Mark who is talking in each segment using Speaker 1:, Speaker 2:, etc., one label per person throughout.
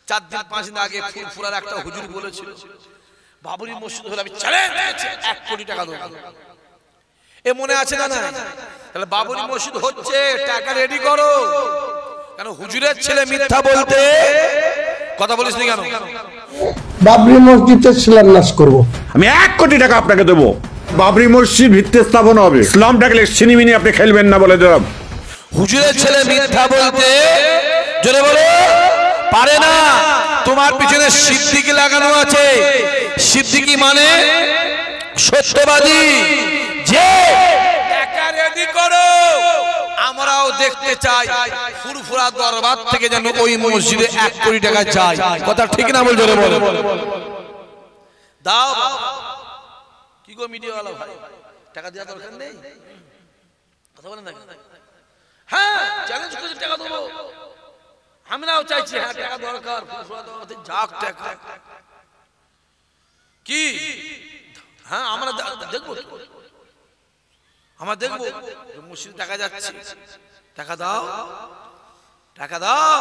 Speaker 1: 4 দিন 5 দিন আগে ফুরফুরার একটা হুজুর বলেছিল বাবরি মসজিদ হলে আমি চ্যালেঞ্জ করছি 1 কোটি টাকা দেব। এ মনে আছে না? না, তাহলে বাবরি মসজিদ হচ্ছে, টাকা রেডি করো। কেন হুজুরের ছেলে মিথ্যা বলতে কথা বলিস নি কেন?
Speaker 2: বাবরি মসজিদের শিলান্যাস করব,
Speaker 3: আমি 1 কোটি টাকা আপনাকে দেবো। বাবরি মসজিদ ভিত্তি স্থাপন হবে। ইসলাম ডাকলে সিনেমিনি আপনি খেলবেন না বলে দিলাম।
Speaker 1: হুজুরের ছেলে মিথ্যা বলতে জোরে বলো পারে না। তোমার পিছনে সিদ্দিকি লাগানো আছে। সিদ্দিকি মানে সত্যবাদী। যে টাকা রেডি করো, আমরাও দেখতে চাই ফুরফুরা দরবার থেকে যেন ওই মসজিদে 1 কোটি টাকা যায়। কথা ঠিক না? বল জোরে বলো। দাও কি গো মিডিয়াওয়ালা ভাই, টাকা দেওয়া দরকার নেই? কথা বলেন না? হ্যাঁ, চ্যালেঞ্জ করে টাকা দেবো। আমরাও চাইছি হ্যাঁ টাকা দরকার, যাক টাকা কি হ্যাঁ আমরা দেখবো, আমরা দেখবো মসজিদে টাকা যাচ্ছে, টাকা দাও, টাকা দাও।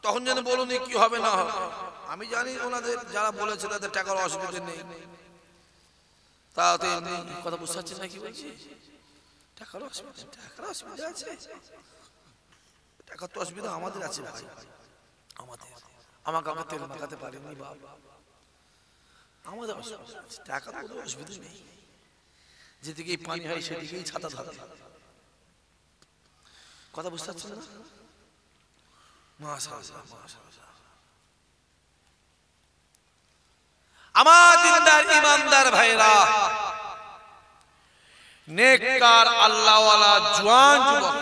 Speaker 1: তখন যেন বলুন কি হবে না হবে। আমি জানি ওনাদের যারা বলেছে তাদের টাকার অসুবিধা নেই, তাতে কথা বুঝতে পারছেন না কি বলছি? টাকার অসুবিধা আছে। টাকার তো অসুবিধা আমাদের আছে ভাই, আমাদের আমাকে আমার তেল মাখাতে পারিনি বাবা, আমাদের অসুবিধা আছে। টাকার কোনো অসুবিধা নেই, যেদিকেই পানি হয় সেদিকেই ছাতা ধরে। কথা বুঝতে পারছেন না? মাশাআল্লাহ মাশাআল্লাহ। আমার দিনদার ইমানদার ভাইরা, নেককার আল্লাহওয়ালা জওয়ান যুবক,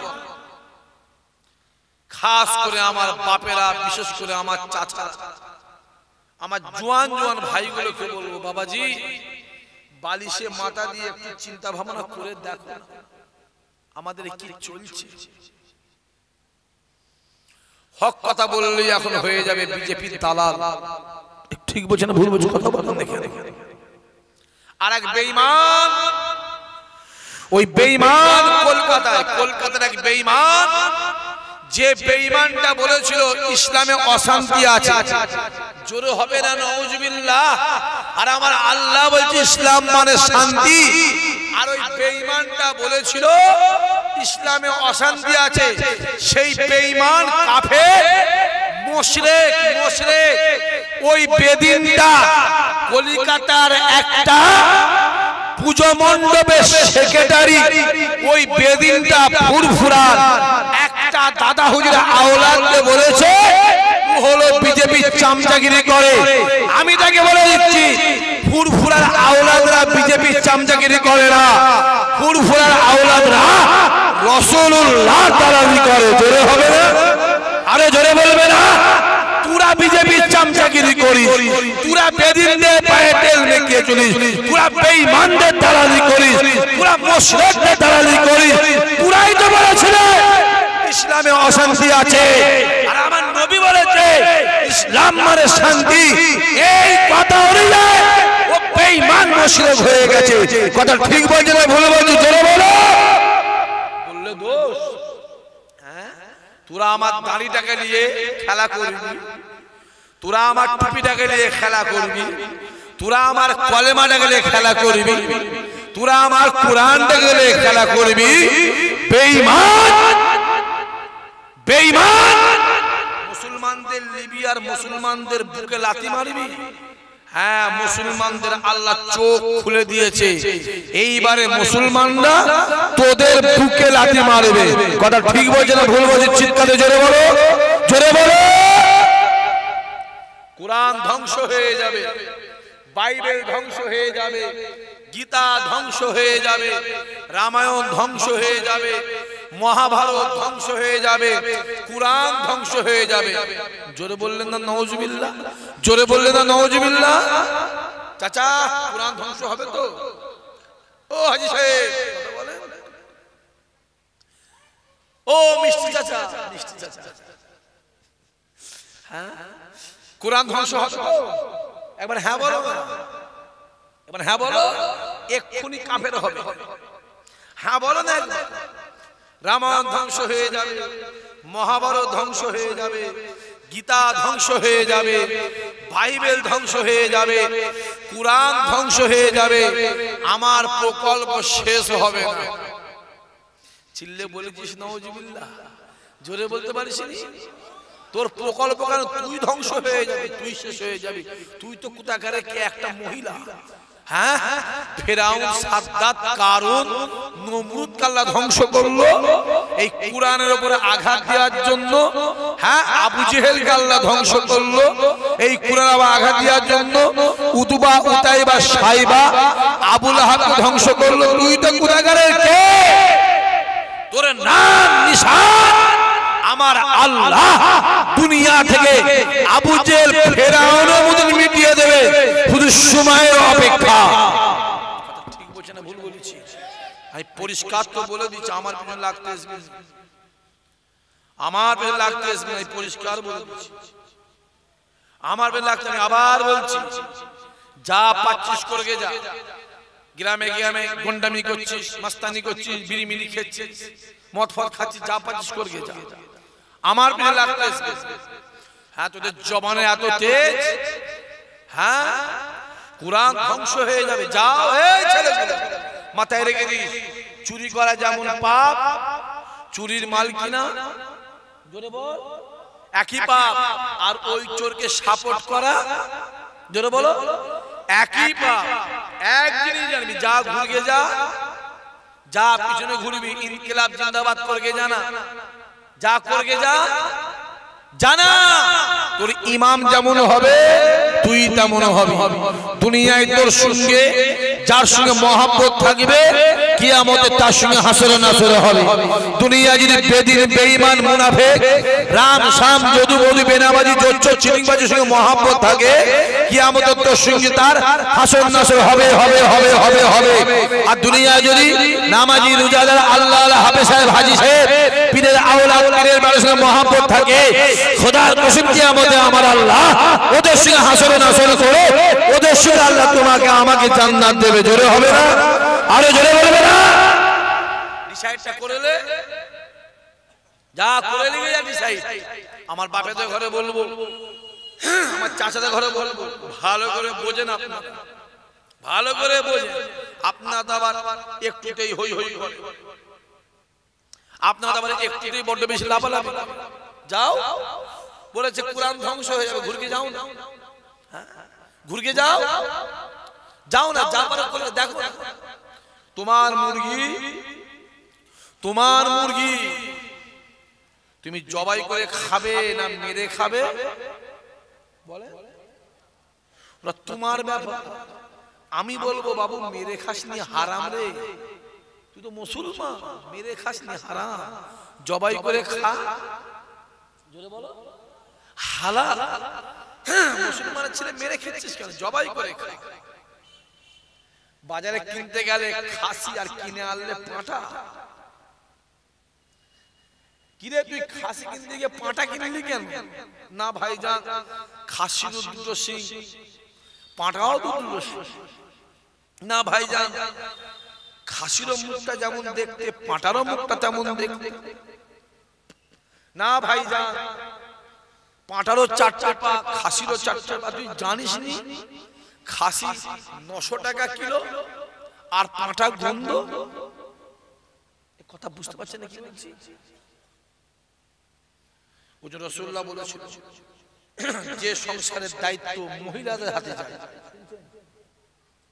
Speaker 1: খাস করে আমার বাপেরা, বিশেষ করে আমার চাচা, আমার জওয়ান জওয়ান ভাইগুলোকে বলবো, বাবাজি বালিশে মাথা দিয়ে একটু চিন্তা ভাবনা করে দেখো আমাদের কি চলছে। হক কথা বললেই এখন হয়ে যাবে বিজেপির দালাল। ঠিক বলছেন না ভুল বলছেন? কথা বলেন দেখে। আর এক বেঈমান, ওই বেঈমান কলকাতার এক বেঈমান, যে বেঈমানটা বলেছিল ইসলামে অশান্তি আছে, জোরে হবে না নাউজুবিল্লাহ। আর আমার আল্লাহ বলছে ইসলাম মানে শান্তি। আর ওই বেঈমানটা বলেছিল ইসলামে অশান্তি আছে। সেই বেঈমান কাফের মুশরিক ওই বেদিনটা কলকাতার একটা পূজা মণ্ডপের সেক্রেটারি, ওই বেদিনটা ফুরফুরার একটা দাদা হুজুর আওলাদকে বলেছে ও হলো বিজেপি চামচাগিরি করে। আমি তাকে বলে দিচ্ছি ফুরফুরার আওলাদরা বিজেপি চামচাগিরি করে না, ফুরফুরার আওলাদরা রাসূলুল্লাহ দালালি করে। জোরে হবে না? আরে জোরে বলবে না? তোরা বিজেপি চামচাগিরি করিস, তোরা বেদিনদের পায়ে তেল মেখে চলিস, তোরা বেঈমানদের দালালি করিস, তোরা মুশরিকদের দালালি করিস। তোরাই তো বলেছিল ইসলামে অশান্তি আছে, আর আমার নবী বলেছে ইসলাম মানে শান্তি। এই কথা অনুযায়ী ও বেঈমান মুশরিক হয়ে গেছে। কথা ঠিক বলছে না ভুল বলছে? জোরে বলো। বললে দোষ? হ্যাঁ, তোরা আমার দাড়িটাকে নিয়ে খেলা করবি, তোরা আমার টুপিটাকে নিয়ে খেলা করবি, তোরা আমার কলেমাটাকে নিয়ে খেলা করবি, তোরা আমার কোরআনটাকে নিয়ে খেলা করবি। বেঈমান বেঈমান মুসলমানদের লিবিয়ার মুসলমানদের বুকে লাথি মারবি। হ্যাঁ, মুসলমানদের আল্লাহ চোখ খুলে দিয়েছে, এইবারে মুসলমানরা তোদের বুকে লাথি মারবে। কথা ঠিক বলছে না ভুল বলছে? চিৎকারে জোরে বলো, জোরে বলো। কোরআন ধ্বংস হয়ে যাবে, বাইবেল ধ্বংস হয়ে যাবে, গীতা ধ্বংস হয়ে যাবে, রামায়ণ ধ্বংস হয়ে যাবে, মহাভারত ধ্বংস হয়ে যাবে, কোরআন ধ্বংস হয়ে যাবে। জোরে বললেন না নাউজুবিল্লাহ? জোরে বললেন না নাউজুবিল্লাহ? চাচা কোরআন ধ্বংস হবে তো? ও হাজী সাহেব বলেন। ও মিষ্টি চাচা, মিষ্টি চাচা, হ্যাঁ কোরআন ধ্বংস হবে তো? একবার হ্যাঁ বলো, এবার হ্যাঁ বলো। এক্ষুনি কাফের হবে। হ্যাঁ বলো না। রামায়ণ ধ্বংস হয়ে যাবে, মহাভারত ধ্বংস হয়ে যাবে, গীতা ধ্বংস হয়ে যাবে, বাইবেল ধ্বংস হয়ে যাবে, কুরআন ধ্বংস হয়ে যাবে, আমার প্রকল্প শেষ হবে না। চিল্লে বলেছিস নাউজুবিল্লাহ, জোরে বলতে পারিস নি? তোর প্রকল্প কেন? তুই ধ্বংস হয়ে যাবি, তুই শেষ হয়ে যাবি। তুই তো কোথাকারে কে একটা মহিলা, হ্যাঁ, ফেরাউন, সাদ্দাত, কারুন, নমরুদ আল্লাহ ধ্বংস করলো এই কুরআনের উপরে আঘাত দেওয়ার জন্য। হ্যাঁ, আবু জেহেল আল্লাহ ধ্বংস করলো এই কুরআন আবার আঘাত দেওয়ার জন্য। উতবা, উতাইবা, সাইবা, আবু লাহাব ধ্বংস করলো। তুই তো কোথাকারে কে? তোর নাম নিশান আমার আল্লাহ দুনিয়া থেকে আবু জেহেল, ফেরাউনের মতো মিটিয়ে দেবে, শুধু সময়ের অপেক্ষা। ঠিক বলছে না ভুল বলেছি? আমি পরিষ্কার তো বলে দিচ্ছি, আমার পেছনে লাগতে আসবে, আমার পেছনে লাগতে আসবে, আমি পরিষ্কার বলে দিচ্ছি, আমার পেছনে লাগতে। আমি আবার বলছি, যা পাচ্ছিস করে যা। গ্রামে গ্রামে গুন্ডামি করছিস, মাস্তানি করছিস, বিড়ি মিড়ি খেয়েছিস, মদ ফদ খাচ্ছিস, যা পাচ্ছিস করে যা, আমার পেছনে লাগতে আসবে। হ্যাঁ, তোদের জবানে এত তেজ, হ্যাঁ, কুরআন ধ্বংস হয়ে যাবে। যাও, এই ছেলেগুলো মাথায় রেখে দিস, চুরি করা যেমন পাপ, চুরির মাল কিনা জোরে বল একই পাপ, আর ওই চোরকে সাপোর্ট করা জোরে বলো একই পাপ। এক জিনিস জানবি, যা ঘুরগে যা, যা পিছনে ঘুরবি, ইনকিলাব জিন্দাবাদ করগে জানা, যা করগে যা জানা, তোর ইমাম যেমন হবে তুই তেমন হবে। দুনিয়ায় তোর সঙ্গে যার সঙ্গে মহব্বত থাকবে, কিয়ামতে তার সঙ্গে হাসরে নাসরে হবে। দুনিয়া যদি বেদিন, বেঈমান, মুনাফিক, রাম শাম, যদু বদু, বেনামাজি, জোচ্চোর, চিলিংবাজির সঙ্গে মহব্বত থাকে, কিয়ামতে তোর সঙ্গে তার হাসর নাসর হবে হবে হবে হবে হবে। আর দুনিয়া যদি নামাজি, রোজাদার, আল্লাহ আল্লাহ, হাফেজ সাহেব, হাজী সাহেব, পীরের আওলাদ, পীরের বাড়ির সঙ্গে মহব্বত থাকে, খোদার কসম কিয়ামতে আমার আল্লাহ ওদের সঙ্গে হাসরে নাসর করে, ওদের সঙ্গে আল্লাহ তোমাকে আমাকে জান্নাত দেবে। জোরে হবে না? আরো জোরে বলবে না? ডিসাইডটা করলে যা করে নিয়ে যা ডিসাইড। আমার বাপেদের ঘরে বলবো, আমার চাচাদের ঘরে বলবো, ভালো করে বোঝেন আপনারা, ভালো করে বোঝেন। আপনারা তো আবার একটুতেই হই হই করে, আপনারা তো আবার একটুতেই বড্ড বেশি লাফালাফি। যাও, বলেছে কুরআন ধ্বংস হয়ে যাবে, ঘুরকে যাও না, ঘুরকে যাও, যাও না, যা পারো করে দেখো। তোমার মুরগি, তোমার মুরগি তুমি জবাই করে খাবে না মেরে খাবে, বলে ওরা তোমার ব্যাপার। আমি বলবো বাবু, মেরে খাসনি হারাম রে, তুই তো মুসলমান, মেরে খাসনি হারাম, জবাই করে খা, জোরে বলো হালাল। হ্যাঁ, মুসলমানের ছেলে মেরে খেয়েছিস কেন? জবাই করে খা। বাজারে কিনতে গেলে খাসি আর কিনে আনলে পাঁঠা। কিরে তুই খাসি কিনতে গিয়ে পাঁঠা কিনলি কেন? না ভাইজান, খাসিরও দুটো শিং, পাঁঠাও দুটো শিং। না ভাইজান, খাসিরও মুখটা যেমন দেখতে, পাঁঠারও মুখটা তেমন দেখতে। না ভাইজান, পাঁঠারও চারটে পা, খাসিরও চারটে পা। তুই জানিস নি খাসি 900 টাকা কিলো আর পাঁঠা গন্ধ? কথা বুঝতে পারছেন না কি বলছি? ওজন রাসূলুল্লাহ বলেছিল, যে সংসারের দায়িত্ব মহিলাদের হাতে যায়,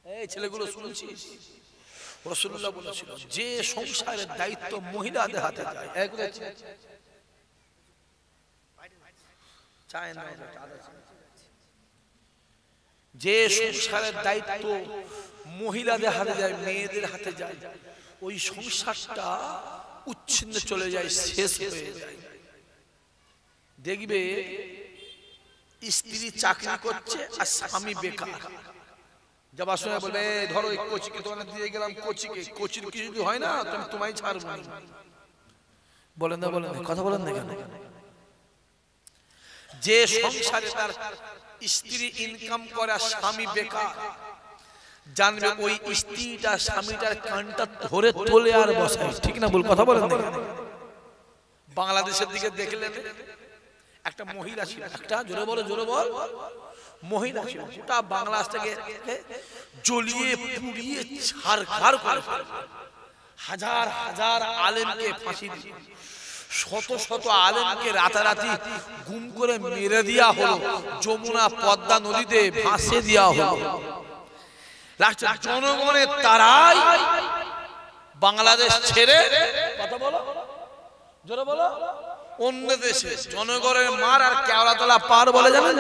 Speaker 1: এই ছেলেগুলো শুনছিস, রাসূলুল্লাহ বলেছিল যে সংসারের দায়িত্ব মহিলাদের হাতে যায়, যে সংসারের দায়িত্ব মহিলাদের হাতে যায়, মেয়েদের হাতে যায়, ওই সংসারটা উচ্ছিন্ন চলে যায়, শেষ হয়ে যায়। দেখবে স্ত্রী চাকরি করছে আর স্বামী বেকার, যাবার সময় বলবে ধরো এই কোচিকে তোমাকে দিয়ে গেলাম, কোচিকে, কোচির কিছু যদি হয় না তুমি তোমায় ছাড়বো না। বলেন না, বলেন কথা বলেন না কেন? যে সংসারে তার স্ত্রী ইনকাম করে আর স্বামী বেকার, জানবে ওই স্ত্রীটা স্বামীটার কানটা ধরে তোলে আর বসায়। ঠিক না ভুল কথা বলেন না? বাংলাদেশের দিকে দেখলেন একটা মহিলা ছিল, একটা জোরে বলো জোরে বল, মহিলা ছিল, গোটা বাংলাদেশটাকে জ্বলিয়ে পুড়িয়ে ছারখার করে হাজার হাজার আলেমকে ফাঁসি দিয়ে শত শত আলেমকে রাতারাতি গুম করে মেরে দেওয়া হলো, যমুনা পদ্মা নদীতে ভাসিয়ে দেওয়া হলো। লাস্টে জনগণের তারাই বাংলাদেশ ছেড়ে কথা বলো জোরে বলো অন্য দেশে জনগণের মার আর কেওড়াতলা পার বলে জানেন।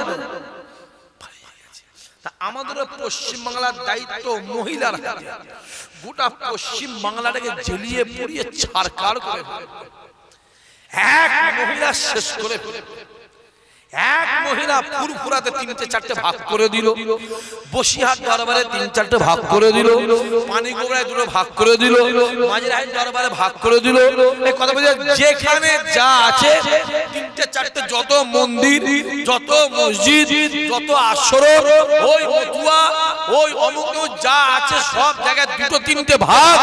Speaker 1: তা আমাদের পশ্চিম বাংলার দায়িত্ব মহিলার হাতে, গোটা পশ্চিম বাংলাটাকে জ্বলিয়ে পুড়িয়ে ছারখার করে এক মহিলা শেষ করে এক মহিলা ফুরফুরাতে 3-4টে ভাগ করে দিল, বসিরহাট দরবারে 3-4টে ভাগ করে দিল, পানিগোবরায় 2 ভাগ করে দিল, মাঝিরহাট দরবারে ভাগ করে দিল। এই কথা বলছে যেখানে যা আছে 3-4টে যত মন্দির, যত মসজিদ, যত আশ্রম, ওই মতুয়া, ওই অমুক যা আছে সব জায়গায় 2-3টে ভাগ।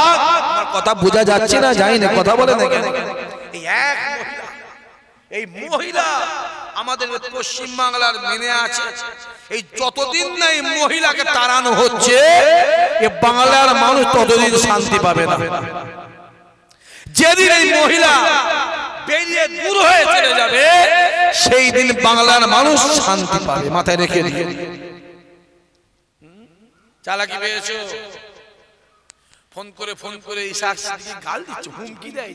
Speaker 1: আমার কথা বোঝা যাচ্ছে না? যাই না, কথা বলে না কেন? এই এক মহিলা, এই মহিলা আমাদের পশ্চিম বাংলার মেনে আছে। এই যতদিন না এই মহিলাকে তাড়ানো হচ্ছে এ বাংলার মানুষ ততদিন শান্তি পাবে না। যেদিন এই মহিলা বেরিয়ে দূর হয়ে চলে যাবে সেই দিন বাংলার মানুষ শান্তি পাবে। মাথায় রেখে দিয়ে চালাকি পেয়েছো, ফোন করে ইশাক সিদ্দিকী গাল দিচ্ছে, হুমকি দেয়,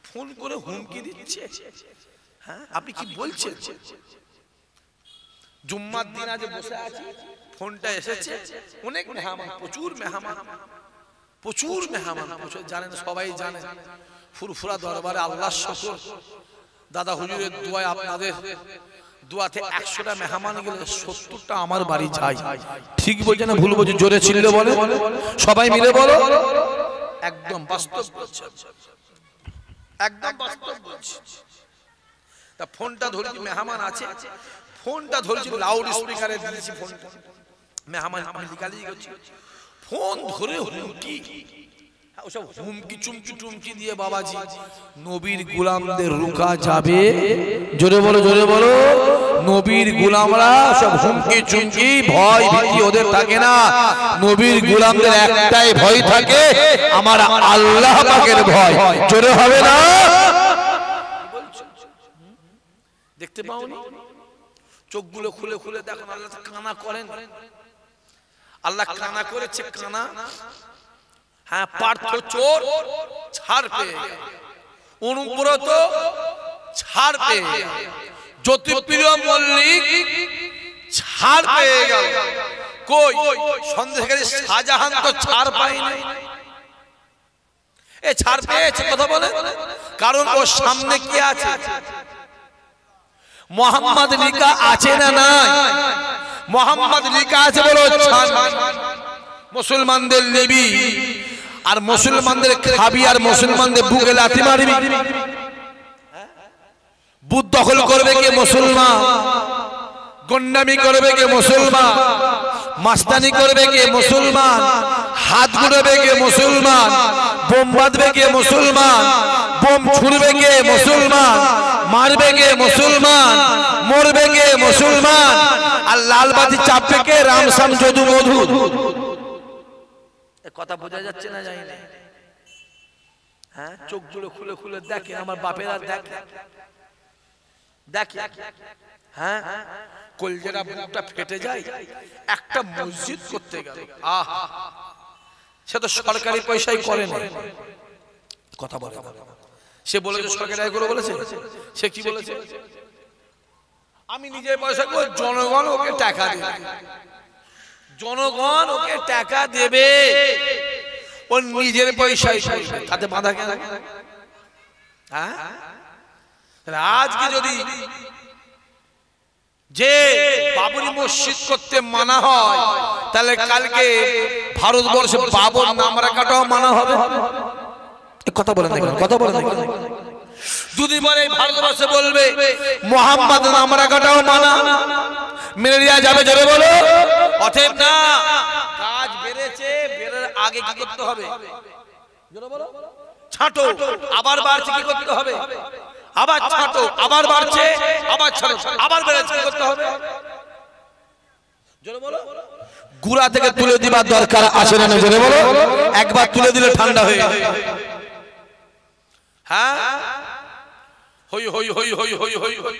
Speaker 1: ফোন করে হুমকি দিচ্ছে। হ্যাঁ, আপনি কি বলছেন? জুম্মার দিন আজ বসে আছি, ফোনটা এসেছে, অনেক মেহমান, প্রচুর মেহমান, জানেন, সবাই জানে ফুরফুরা দরবারে আল্লাহর শুকর, দাদা হুজুরের দোয়ায়, আপনাদের দোয়াতে 100টা মেহমান গেলে 70টা আমার বাড়ি যায়। ঠিক বলছে না ভুল বলছে? জোরে চিল্লে বলে, সবাই মিলে বলো। একদম বাস্তব বলছে, একদম বাস্তব বলছে। তা ফোনটা ধরেছি, মেহমান আছে, ফোনটা ধরেছি, লাউড স্পিকারে দিয়েছি ফোনটা, মেহমান আমি লিখালি করছি, ফোন ধরে হুমকি, ওসব হুমকি চুমকি দিয়ে বাবাজি নবীর গোলামদের রুকা যাবে? জোরে বলো জোরে বলো। নবীর গোলামরা সব হুমকি চুমকি ভয় ভীতি ওদের থাকে না। নবীর গোলামদের একটাই ভয় থাকে, আমার আল্লাহ পাকের ভয়। জোরে হবে না? দেখতে পাওনি? চোখগুলো খুলে খুলে দেখুন, আল্লাহ কানা করেন, আল্লাহ কানা করেছে, কানা। হ্যাঁ, পার্থ চোর ছাড় পেয়ে গেল, অনুব্রত ছাড় পেয়ে গেল, জ্যোতিপ্রিয় মল্লিক ছাড় পেয়ে গেল, কই সন্দেহকারী শাহজাহান তো ছাড় পায়নি। এ ছাড় পেয়েছে, কথা বলে, কারণ ওর সামনে কি আছে? মোহাম্মদ লিখা আছে না নাই? মোহাম্মদ লিখা আছে, বলো ছাড়। মুসলমানদের নেবি আর মুসলমানদের খাবি আর মুসলমানদের বুকে লাথি মারবি। বুথ দখল করবে কে? মুসলমান। গন্ডামি করবে কে? মুসলমান। মাস্তানি করবে কে? মুসলমান। হাত গুড়াবে কে? মুসলমান। বোম বাঁধবে কে? মুসলমান। বোম ছুড়বে কে? মুসলমান। মারবে কে? মুসলমান। মরবে কে? মুসলমান। আর লালবাতি চাপবে কে? রামসাম যদু মধু। কথা বোঝা যাচ্ছে না? জানি না। হ্যাঁ, চোখ জুড়ে খুলে খুলে দেখে, আমার বাপেরা দেখে দেখে। হ্যাঁ, কলজেরা বুকটা ফেটে যায়। একটা মসজিদ করতে গেল, আহা, সে তো সরকারি পয়সায় করে না। কথা বলে না, সে বলেছে সরকারি আয় করে বলেছে। সে কি বলেছে? আমি নিজের পয়সা করে, জনগণ ওকে টাকা দেবে, জনগণ ওকে টাকা দেবে, ও নিজের পয়সায় করবে, তাতে বাধা কেন? হ্যাঁ, আজকে যদি যে বাবরি মসজিদ করতে মানা হয়, তাহলে কালকে ভারতবর্ষে বাবর নাম রাখাটাও মানা হবে। কথা বলে দেখেন, কথা বলে দেখেন। দুদিন পরে ভারতবর্ষে বলবে মোহাম্মদ নাম রাখাটাও মানা, মেনে নেওয়া যাবে? জোরে বলো। অতএব না, কাজ বেড়েছে, বেড়ার আগে কি করতে হবে? জোরে বলো। ছাঁটো, আবার বাড়ছে, কি করতে হবে? আবার ছাটো, আবার বাড়ছে, আবার ছাটো, আবার বেড়েছে, কি করতে হবে? জোরে বলো। গুড়া থেকে তুলে দিবার দরকার আসে না, জোরে বলো। একবার তুলে দিলে ঠান্ডা হয়ে যাবে। হ্যাঁ, হই হই হই হই হই হই হই।